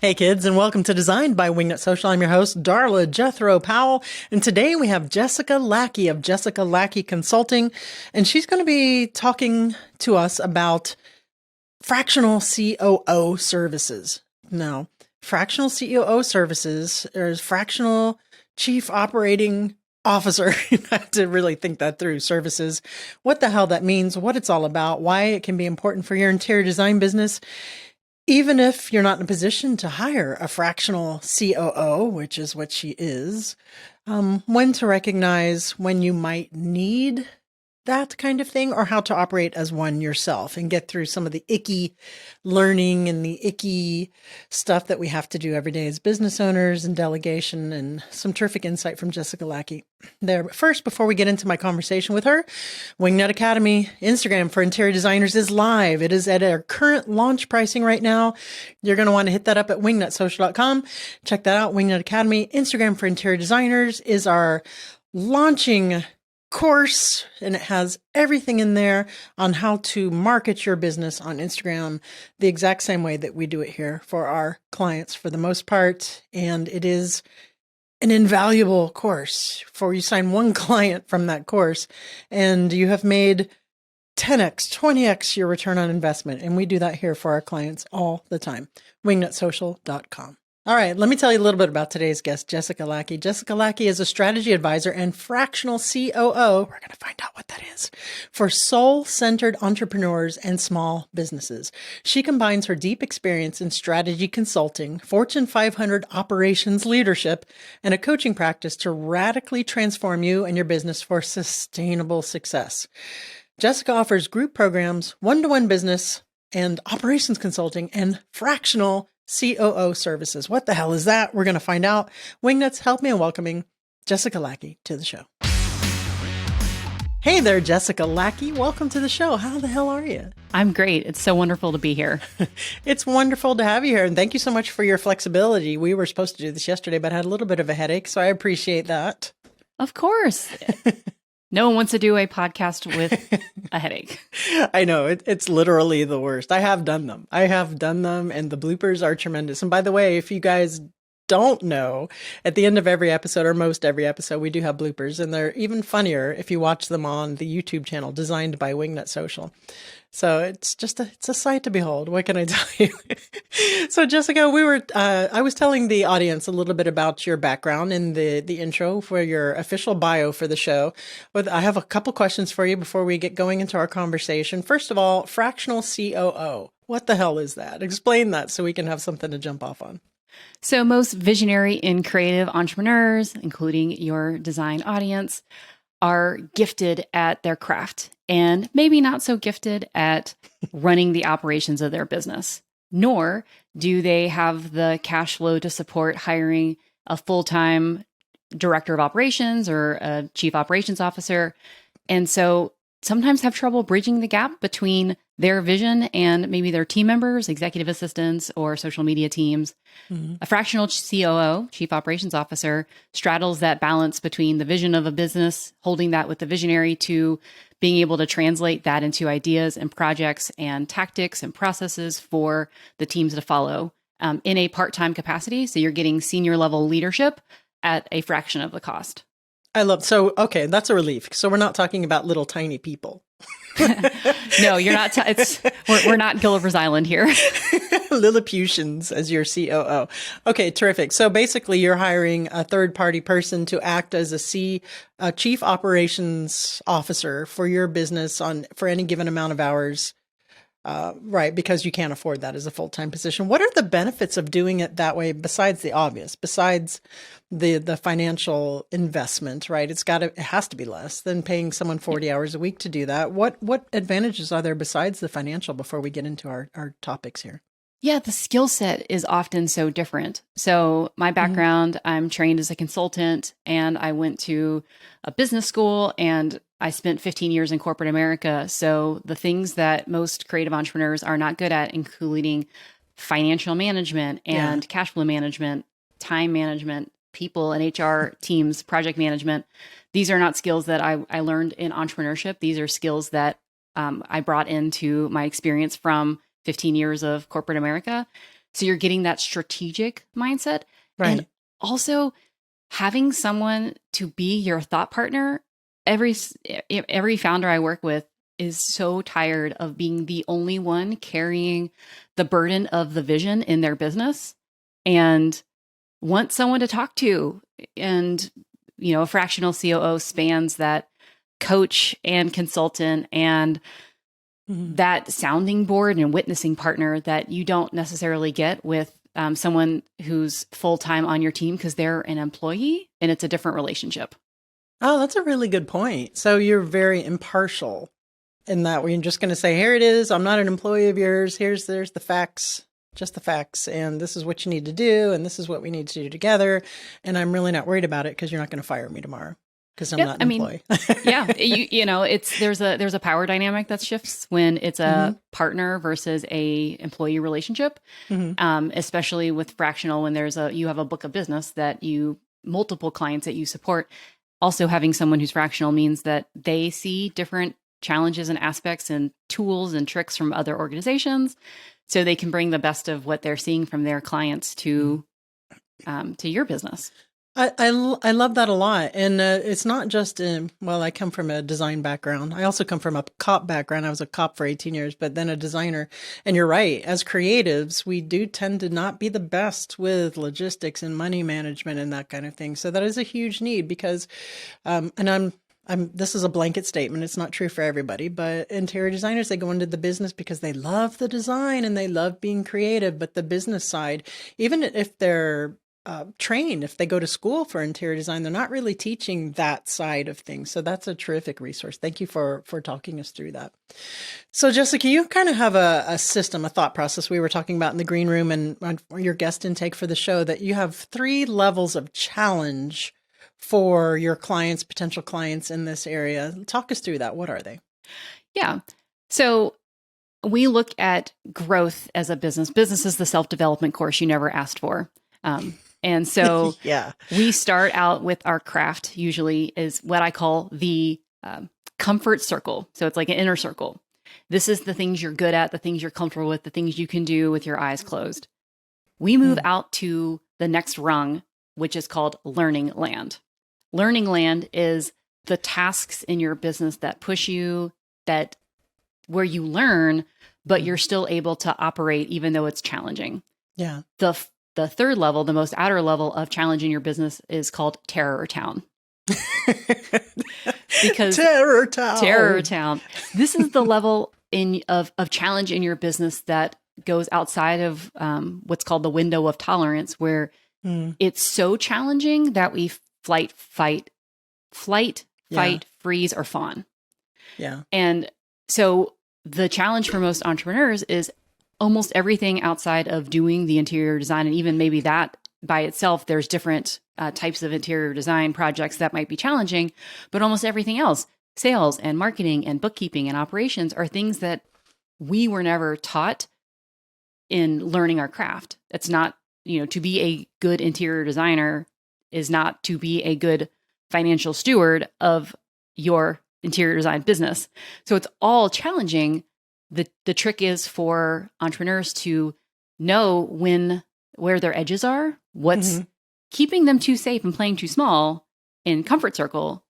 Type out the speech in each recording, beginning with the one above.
Hey kids, and welcome to Designed by Wingnut Social. I'm your host, Darla Jethro Powell, and today we have Jessica Lackey of Jessica Lackey Consulting, and she's going to be talking to us about fractional COO services. Now, fractional COO services is fractional chief operating officer. You have to really think that through. Services, what the hell that means, what it's all about, why it can be important for your interior design business. Even if you're not in a position to hire a fractional COO, which is what she is, when to recognize when you might need that kind of thing or how to operate as one yourself and get through some of the icky learning and the icky stuff that we have to do every day as business owners and delegation, and some terrific insight from Jessica Lackey there. But first, before we get into my conversation with her, Wingnut Academy Instagram for interior designers is live. It is at our current launch pricing right now. You're going to want to hit that up at wingnutsocial.com. Check that out. Wingnut Academy Instagram for interior designers is our launching course, and it has everything in there on how to market your business on Instagram the exact same way that we do it here for our clients for the most part. And it is an invaluable course. For you sign one client from that course and you have made 10x, 20x your return on investment. And we do that here for our clients all the time. wingnutsocial.com. All right, let me tell you a little bit about today's guest, Jessica Lackey. Jessica Lackey is a strategy advisor and fractional COO. We're going to find out what that is for soul-centered entrepreneurs and small businesses. She combines her deep experience in strategy consulting, Fortune 500 operations leadership, and a coaching practice to radically transform you and your business for sustainable success. Jessica offers group programs, one-to-one business, and operations consulting, and fractional COO services. What the hell is that? We're going to find out. Wingnuts, help me in welcoming Jessica Lackey to the show. Hey there, Jessica Lackey. Welcome to the show. How the hell are you? I'm great. It's so wonderful to be here. It's wonderful to have you here. And thank you so much for your flexibility. We were supposed to do this yesterday, but I had a little bit of a headache. So I appreciate that. Of course. No one wants to do a podcast with a headache. I know. It's literally the worst. I have done them. And the bloopers are tremendous. And by the way, if you guys don't know, at the end of every episode, or most every episode, we do have bloopers. And they're even funnier if you watch them on the YouTube channel, Designed by Wingnut Social. So it's a sight to behold. What can I tell you? So Jessica, I was telling the audience a little bit about your background in the intro for your official bio for the show. But I have a couple questions for you before we get going into our conversation. First of all, fractional COO. What the hell is that? Explain that so we can have something to jump off on. So most visionary and creative entrepreneurs, including your design audience, are gifted at their craft and maybe not so gifted at running the operations of their business, nor do they have the cash flow to support hiring a full-time director of operations or a chief operations officer. And so sometimes have trouble bridging the gap between their vision and maybe their team members, executive assistants, or social media teams. Mm-hmm. A fractional COO, chief operations officer, straddles that balance between the vision of a business, holding that with the visionary, to being able to translate that into ideas and projects and tactics and processes for the teams to follow in a part-time capacity. So you're getting senior level leadership at a fraction of the cost. Okay, that's a relief. So we're not talking about little tiny people. No, you're not. We're not Gulliver's Island here. Lilliputians as your COO. Okay, terrific. So basically you're hiring a third party person to act as a chief operations officer for your business for any given amount of hours. Right, because you can't afford that as a full-time position. What are the benefits of doing it that way besides the obvious, besides the financial investment, right? It has to be less than paying someone 40 hours a week to do that. What advantages are there besides the financial before we get into our topics here? Yeah, the skill set is often so different. So my background, I'm trained as a consultant, and I went to a business school, and I spent 15 years in corporate America. So the things that most creative entrepreneurs are not good at, including financial management and cash flow management, time management, people and HR teams, project management, these are not skills that I learned in entrepreneurship. These are skills that I brought into my experience from 15 years of corporate America. So you're getting that strategic mindset. Right. And also having someone to be your thought partner. Every founder I work with is so tired of being the only one carrying the burden of the vision in their business and want someone to talk to. And, a fractional COO spans that coach and consultant and that sounding board and witnessing partner that you don't necessarily get with someone who's full-time on your team because they're an employee and it's a different relationship. Oh, that's a really good point. So you're very impartial in that where you're just going to say, here it is. I'm not an employee of yours. There's the facts, just the facts. And this is what you need to do. And this is what we need to do together. And I'm really not worried about it because you're not going to fire me tomorrow because I'm not an employee. Yeah. There's a power dynamic that shifts when it's a partner versus a employee relationship, especially with fractional when you have a book of business multiple clients that you support. Also, having someone who's fractional means that they see different challenges and aspects and tools and tricks from other organizations, so they can bring the best of what they're seeing from their clients to your business. I love that a lot. And it's not just I come from a design background. I also come from a cop background. I was a cop for 18 years, but then a designer. And you're right. As creatives, we do tend to not be the best with logistics and money management and that kind of thing. So that is a huge need because, this is a blanket statement. It's not true for everybody, but interior designers, they go into the business because they love the design and they love being creative. But the business side, even if they're trained, if they go to school for interior design, they're not really teaching that side of things. So that's a terrific resource. Thank you for talking us through that. So Jessica, you kind of have a system, a thought process we were talking about in the green room and your guest intake for the show that you have 3 levels of challenge for your clients, potential clients in this area. Talk us through that. What are they? Yeah. So we look at growth as a business. Business is the self-development course you never asked for. And so we start out with our craft usually is what I call the comfort circle. So it's like an inner circle. This is the things you're good at, the things you're comfortable with, the things you can do with your eyes closed. We move out to the next rung, which is called learning land. Learning land is the tasks in your business that push you, where you learn, but you're still able to operate even though it's challenging. Yeah. The third level, the most outer level of challenge in your business is called Terror Town. Because Terror Town. This is the level of challenge in your business that goes outside of what's called the window of tolerance, where it's so challenging that we fight, freeze, or fawn. Yeah. And so the challenge for most entrepreneurs is almost everything outside of doing the interior design. And even maybe that by itself, there's different types of interior design projects that might be challenging, but almost everything else, sales and marketing and bookkeeping and operations, are things that we were never taught in learning our craft. It's not, to be a good interior designer is not to be a good financial steward of your interior design business. So it's all challenging. The trick is for entrepreneurs to know where their edges are, what's keeping them too safe and playing too small in comfort circle,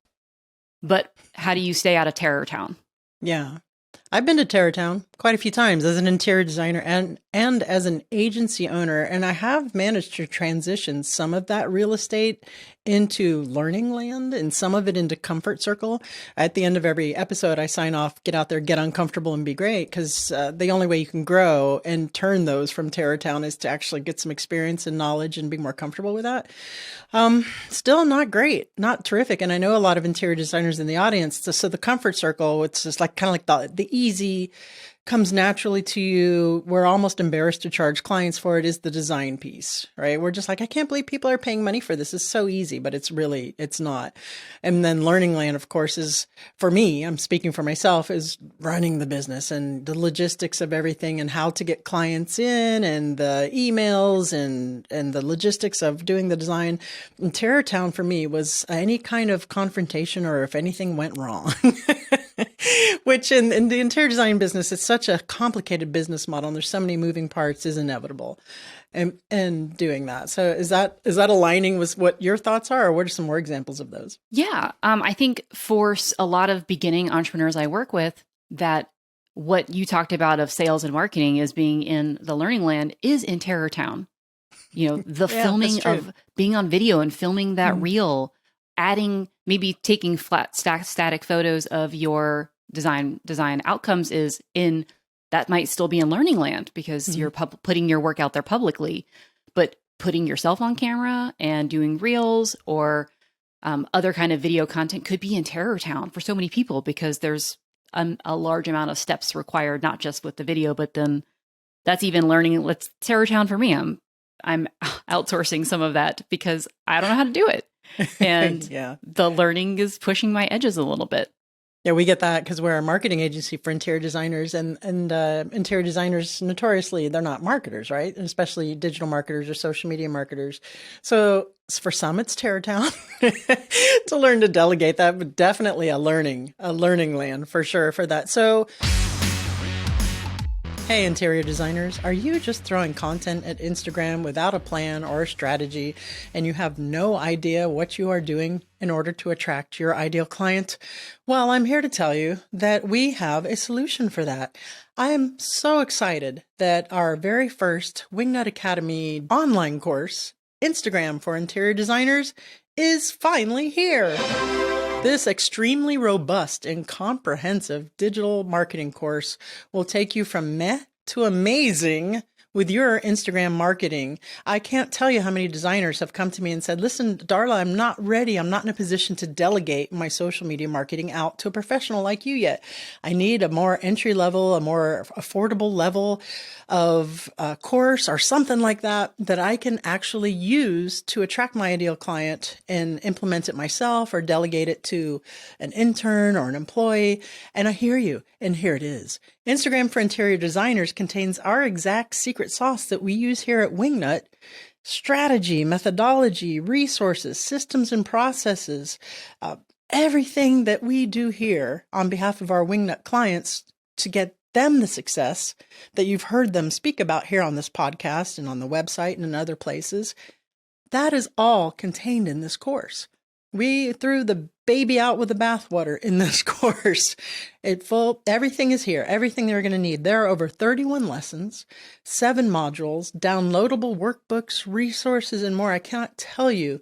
but how do you stay out of Terror Town? Yeah. I've been to Terror Town quite a few times as an interior designer and as an agency owner, and I have managed to transition some of that real estate into learning land and some of it into comfort circle. At the end of every episode, I sign off, get out there, get uncomfortable, and be great, because the only way you can grow and turn those from Terror Town is to actually get some experience and knowledge and be more comfortable with that. Still not great, not terrific. And I know a lot of interior designers in the audience. So the comfort circle, it's just like kind of like the easy comes naturally to you. We're almost embarrassed to charge clients for it, is the design piece, right? We're just like, I can't believe people are paying money for this. It's so easy, but it's not. And then learning land, of course, is, for me, I'm speaking for myself, is running the business and the logistics of everything and how to get clients in and the emails and the logistics of doing the design. And Terror Town for me was any kind of confrontation or if anything went wrong. Which in the interior design business, it's such a complicated business model and there's so many moving parts is inevitable. And doing that. So is that aligning with what your thoughts are, or what are some more examples of those? Yeah. I think for a lot of beginning entrepreneurs I work with, that what you talked about of sales and marketing as being in the learning land is in Terror Town. You know, the Yeah, filming of being on video and filming that reel, adding, maybe taking flat static photos of your design outcomes is in, that might still be in learning land because you're putting your work out there publicly, but putting yourself on camera and doing reels or other kind of video content could be in Terror Town for so many people because there's a large amount of steps required, not just with the video, but then that's even learning. Let's Terror Town for me. I'm outsourcing some of that because I don't know how to do it. And the learning is pushing my edges a little bit. Yeah, we get that because we're a marketing agency for interior designers, and interior designers notoriously they're not marketers, right? And especially digital marketers or social media marketers. So for some, it's Terror Town to learn to delegate that, but definitely a learning land for sure for that. So. Hey, interior designers, are you just throwing content at Instagram without a plan or a strategy, and you have no idea what you are doing in order to attract your ideal client? Well, I'm here to tell you that we have a solution for that. I am so excited that our very first Wingnut Academy online course, Instagram for Interior Designers, is finally here. This extremely robust and comprehensive digital marketing course will take you from meh to amazing with your Instagram marketing. I can't tell you how many designers have come to me and said, listen, Darla, I'm not ready. I'm not in a position to delegate my social media marketing out to a professional like you yet. I need a more entry level, a more affordable level of course or something like that I can actually use to attract my ideal client and implement it myself or delegate it to an intern or an employee. And I hear you. And here it is. Instagram for Interior Designers contains our exact secret sauce that we use here at Wingnut: strategy, methodology, resources, systems and processes, everything that we do here on behalf of our Wingnut clients to get them the success that you've heard them speak about here on this podcast and on the website and in other places. That is all contained in this course. We threw the baby out with the bathwater in this course. Everything is here, everything they're going to need. There are over 31 lessons, 7 modules, downloadable workbooks, resources, and more. I cannot tell you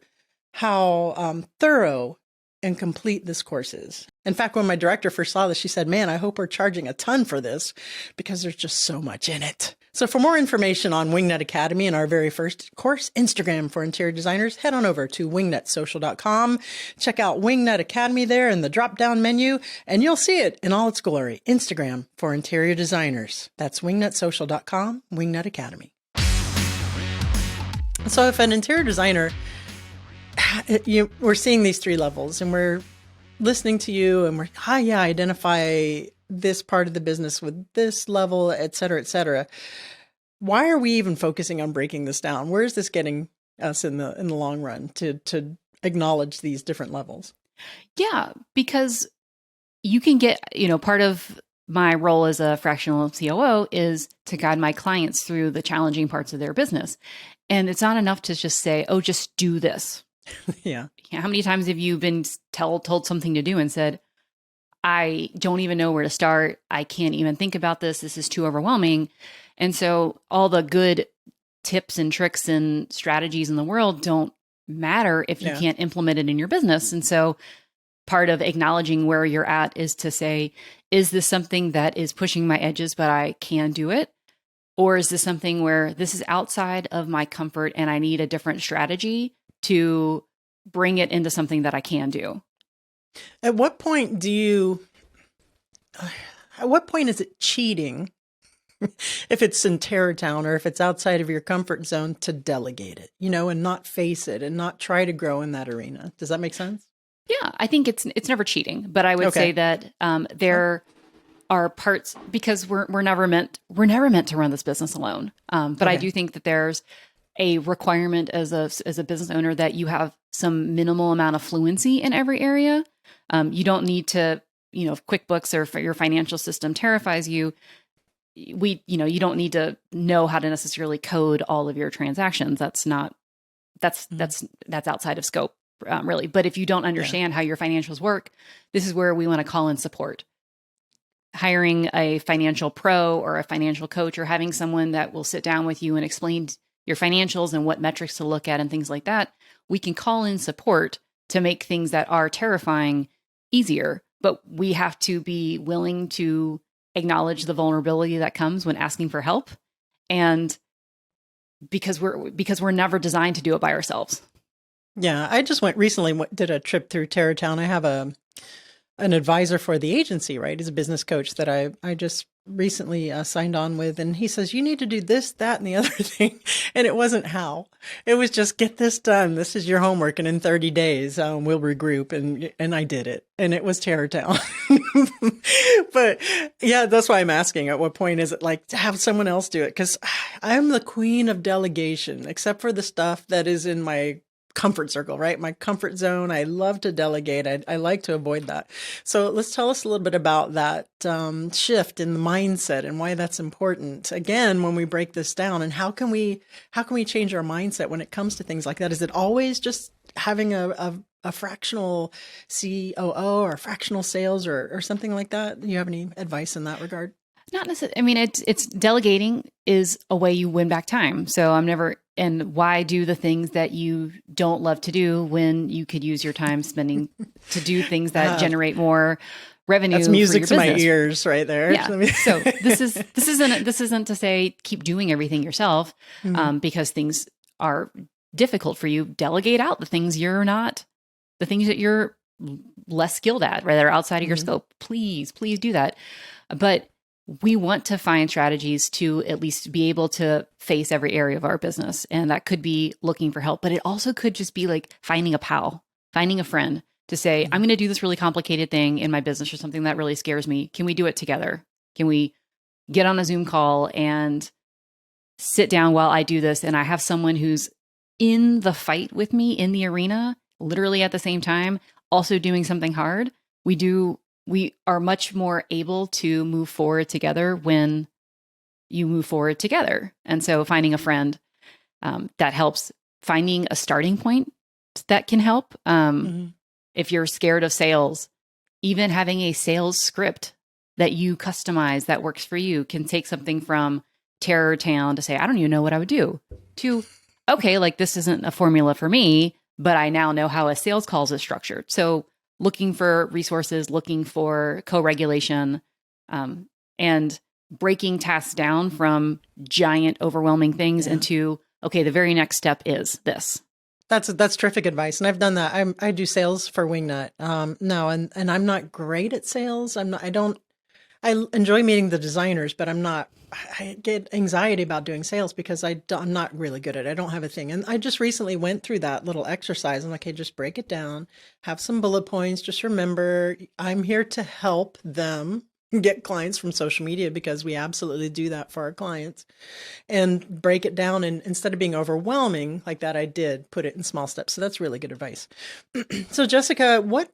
how thorough and complete this course is. In fact, when my director first saw this, she said, man, I hope we're charging a ton for this because there's just so much in it. So for more information on Wingnut Academy and our very first course, Instagram for Interior Designers, head on over to wingnutsocial.com. Check out Wingnut Academy there in the drop-down menu, and you'll see it in all its glory. Instagram for Interior Designers. That's wingnutsocial.com, Wingnut Academy. So if an interior designer, we're seeing these 3 levels and we're listening to you and we're, identify this part of the business with this level, et cetera, et cetera. Why are we even focusing on breaking this down? Where is this getting us in the long run to acknowledge these different levels? Yeah, because you can get, part of my role as a fractional COO is to guide my clients through the challenging parts of their business. And it's not enough to just say, oh, just do this. Yeah. How many times have you been told something to do and said, I don't even know where to start. I can't even think about this. This is too overwhelming. And so all the good tips and tricks and strategies in the world don't matter if you can't implement it in your business. And so part of acknowledging where you're at is to say, is this something that is pushing my edges, but I can do it? Or is this something where this is outside of my comfort and I need a different strategy to bring it into something that I can do? At what point is it cheating if it's in Terror Town or if it's outside of your comfort zone to delegate it, and not face it and not try to grow in that arena? Does that make sense? Yeah, I think it's never cheating, but I would say that there are parts, because we're never meant to run this business alone. But I do think that there's a requirement as a business owner that you have some minimal amount of fluency in every area. You don't need to if QuickBooks or your financial system terrifies you, you don't need to know how to necessarily code all of your transactions. That's outside of scope, really. But if you don't understand how your financials work, this is where we want to call in support. Hiring a financial pro or a financial coach, or having someone that will sit down with you and explain your financials and what metrics to look at and things like that. We can call in support to make things that are terrifying easier, but we have to be willing to acknowledge the vulnerability that comes when asking for help. And because we're never designed to do it by ourselves. Yeah, I just did a trip through Terratown. I have an advisor for the agency, right? He's a business coach that I just recently signed on with. And he says, you need to do this, that, and the other thing. And it wasn't how. It was just get this done. This is your homework. And in 30 days, we'll regroup. And I did it. And it was Terratown. But yeah, that's why I'm asking, at what point is it like to have someone else do it? Because I'm the queen of delegation, except for the stuff that is in my comfort circle, right? My comfort zone. I love to delegate. I like to avoid that. So let's tell us a little bit about that shift in the mindset and why that's important. Again, when we break this down, and how can we change our mindset when it comes to things like that? Is it always just having a fractional COO or fractional sales or something like that? Do you have any advice in that regard? Not necessarily. I mean, it's delegating is a way you win back time. So and why do the things that you don't love to do when you could use your time spending to do things that generate more revenue? That's music for your to business. My ears right there. Yeah. So this isn't to say keep doing everything yourself, because things are difficult for you. Delegate out the things that you're less skilled at, right? That are outside of your scope. Please do that. But we want to find strategies to at least be able to face every area of our business. And that could be looking for help, but it also could just be like finding a pal, finding a friend to say, I'm going to do this really complicated thing in my business or something that really scares me. Can we do it together? Can we get on a Zoom call and sit down while I do this? And I have someone who's in the fight with me in the arena, literally at the same time, also doing something hard. We are much more able to move forward together when you move forward together. And so finding a friend that helps, finding a starting point that can help. If you're scared of sales, even having a sales script that you customize that works for you can take something from Terror Town to say, I don't even know what I would do, to, okay, like this isn't a formula for me, but I now know how a sales calls is structured. So looking for resources, looking for co-regulation, and breaking tasks down from giant, overwhelming things into, okay, the very next step is this. That's terrific advice. And I've done that. I do sales for Wingnut. And I'm not great at sales. I enjoy meeting the designers, but I get anxiety about doing sales because I'm not really good at it. I don't have a thing. And I just recently went through that little exercise. I'm like, okay, just break it down, have some bullet points. Just remember, I'm here to help them get clients from social media because we absolutely do that for our clients, and break it down. And instead of being overwhelming like that, I did put it in small steps. So that's really good advice. So Jessica, what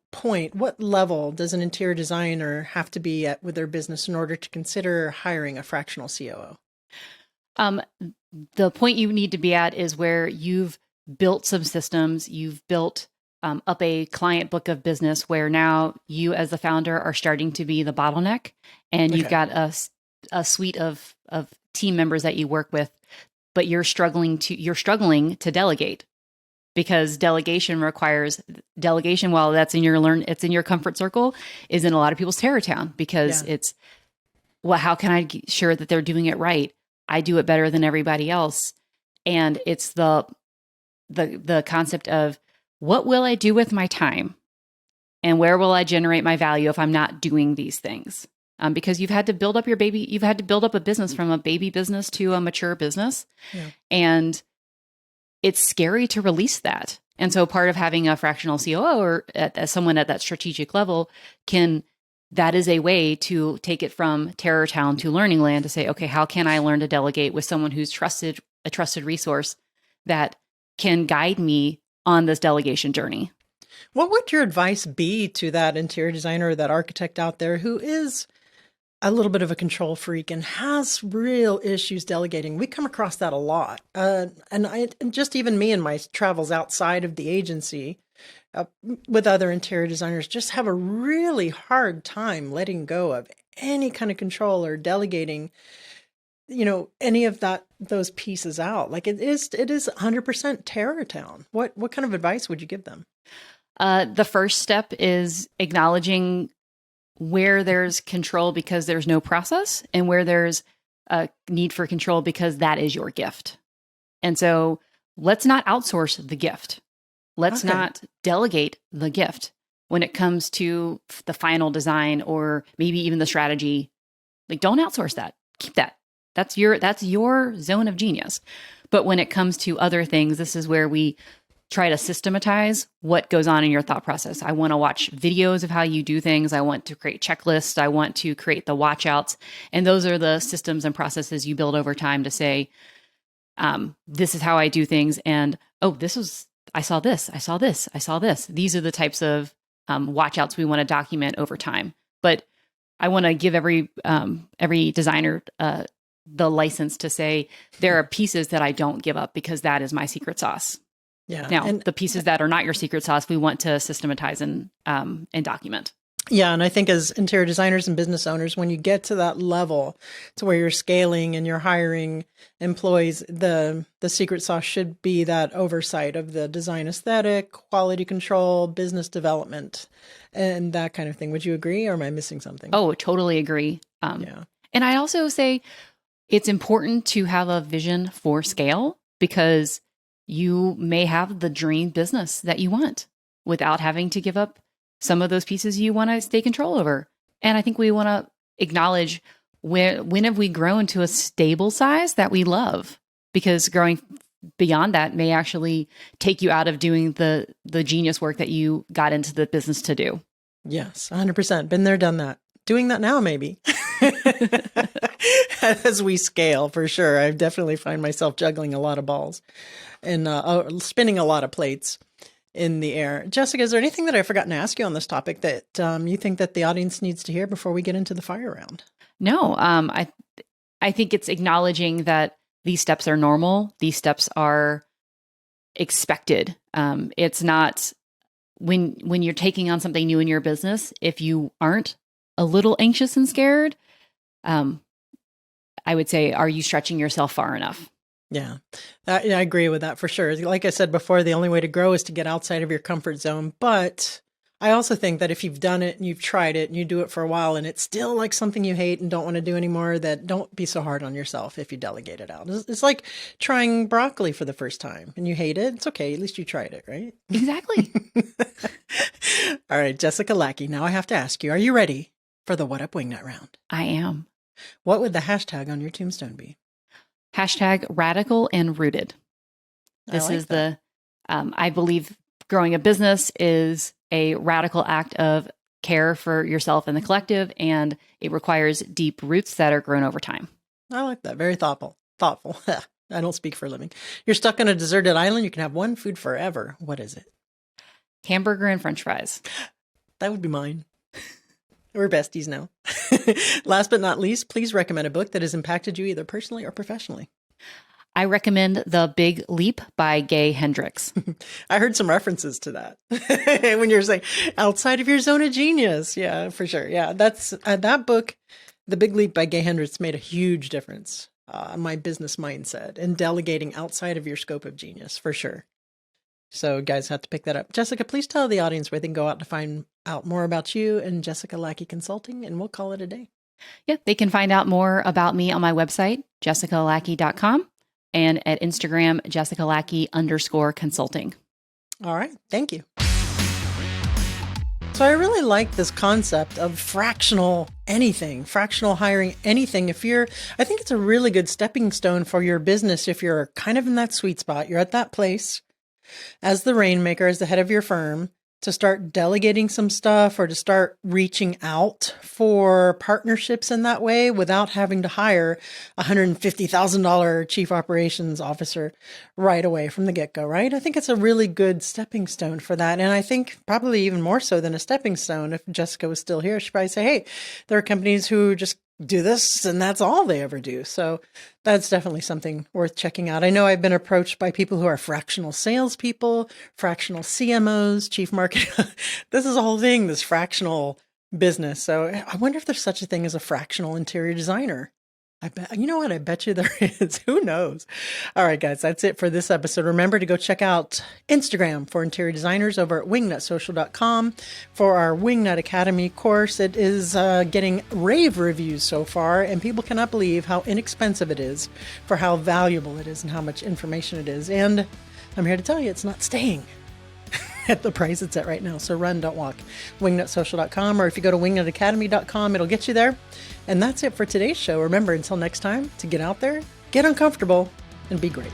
level does an interior designer have to be at with their business in order to consider hiring a fractional COO? The point you need to be at is where you've built some systems, you've built up a client book of business where now you as the founder are starting to be the bottleneck, and you've got a suite of team members that you work with, but you're struggling to delegate, because delegation while that's in it's in your comfort circle, is in a lot of people's terror town, because it's, well, how can I be sure that they're doing it right? I do it better than everybody else. And it's the concept of, what will I do with my time? And where will I generate my value if I'm not doing these things? Because you've had to build up a business from a baby business to a mature business. Yeah. And it's scary to release that. And so part of having a fractional COO or as someone at that strategic level that is a way to take it from terror town to learning land, to say, okay, how can I learn to delegate with someone who's a trusted resource that can guide me on this delegation journey? What would your advice be to that interior designer or that architect out there who is a little bit of a control freak and has real issues delegating? We come across that a lot. And just even me in my travels outside of the agency uh, with other interior designers just have a really hard time letting go of any kind of control or delegating, any of those pieces out. Like it is 100% terror town. What kind of advice would you give them? The first step is acknowledging where there's control because there's no process and where there's a need for control because that is your gift. And so let's not outsource the gift. Let's not delegate the gift when it comes to the final design or maybe even the strategy. Like, don't outsource that. Keep that. That's your zone of genius. But when it comes to other things, this is where we try to systematize what goes on in your thought process. I want to watch videos of how you do things. I want to create checklists. I want to create the watch outs. And those are the systems and processes you build over time to say, this is how I do things. And, I saw this, I saw this, I saw this. These are the types of watch outs we want to document over time. But I want to give every designer the license to say, there are pieces that I don't give up because that is my secret sauce. Yeah. Now, And the pieces that are not your secret sauce, we want to systematize and document. yeah, and I think as interior designers and business owners, when you get to that level to where you're scaling and you're hiring employees, the secret sauce should be that oversight of the design aesthetic, quality control, business development, and that kind of thing. Would you agree, or am I missing something? Oh, totally agree. Yeah. And I also say it's important to have a vision for scale because you may have the dream business that you want without having to give up some of those pieces you want to stay control over. And I think we want to acknowledge when have we grown to a stable size that we love? Because growing beyond that may actually take you out of doing the genius work that you got into the business to do. Yes, 100%. Been there, done that. Doing that now, maybe. As we scale, for sure. I definitely find myself juggling a lot of balls and spinning a lot of plates in the air. Jessica, is there anything that I've forgotten to ask you on this topic that you think that the audience needs to hear before we get into the fire round? No, I think it's acknowledging that these steps are normal. These steps are expected. It's not when you're taking on something new in your business, if you aren't a little anxious and scared, I would say, are you stretching yourself far enough? Yeah, I agree with that for sure. Like I said before, the only way to grow is to get outside of your comfort zone. But I also think that if you've done it and you've tried it and you do it for a while and it's still like something you hate and don't want to do anymore, that don't be so hard on yourself if you delegate it out. It's like trying broccoli for the first time and you hate it. It's okay. At least you tried it, right? Exactly. All right, Jessica Lackey. Now I have to ask you, are you ready for the What Up Wingnut round? I am. What would the hashtag on your tombstone be? Hashtag radical and rooted. This is that. I believe growing a business is a radical act of care for yourself and the collective, and it requires deep roots that are grown over time. I like that. Very thoughtful. Thoughtful. I don't speak for a living. You're stuck on a deserted island. You can have one food forever. What is it? Hamburger and French fries. That would be mine. We're besties now. Last but not least, please recommend a book that has impacted you either personally or professionally. I recommend The Big Leap by Gay Hendricks. I heard some references to that when you're saying outside of your zone of genius. Yeah, for sure. Yeah, that's that book, The Big Leap by Gay Hendricks, made a huge difference on my business mindset and delegating outside of your scope of genius, for sure. So guys have to pick that up. Jessica, please tell the audience where they can go out to find out more about you and Jessica Lackey Consulting, and we'll call it a day. Yeah, they can find out more about me on my website, jessicalackey.com, and at Instagram, jessicalackey_consulting. All right. Thank you. So I really like this concept of fractional anything, fractional hiring anything. I think it's a really good stepping stone for your business. If you're kind of in that sweet spot, you're at that place as the rainmaker, as the head of your firm, to start delegating some stuff or to start reaching out for partnerships in that way without having to hire a $150,000 chief operations officer right away from the get-go, right? I think it's a really good stepping stone for that. And I think probably even more so than a stepping stone, if Jessica was still here, she'd probably say, hey, there are companies who just do this and that's all they ever do. So that's definitely something worth checking out. I know I've been approached by people who are fractional salespeople, fractional CMOs, chief marketing. This is a whole thing, this fractional business. So I wonder if there's such a thing as a fractional interior designer. I bet, you know what? I bet you there is. Who knows? All right, guys, that's it for this episode. Remember to go check out Instagram for interior designers over at wingnutsocial.com for our Wingnut Academy course. It is getting rave reviews so far, and people cannot believe how inexpensive it is for how valuable it is and how much information it is. And I'm here to tell you it's not staying at the price it's at right now. So run, don't walk. Wingnutsocial.com, or if you go to wingnutacademy.com, it'll get you there. And that's it for today's show. Remember, until next time, to get out there, get uncomfortable, and be great.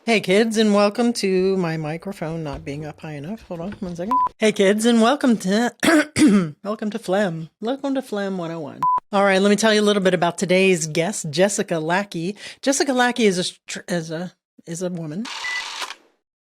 Hey kids, and welcome to my microphone not being up high enough. Hold on 1 second. Hey kids, and welcome to welcome to Phlegm. Welcome to Phlegm 101. All right, let me tell you a little bit about today's guest, Jessica Lackey. Jessica Lackey is a woman.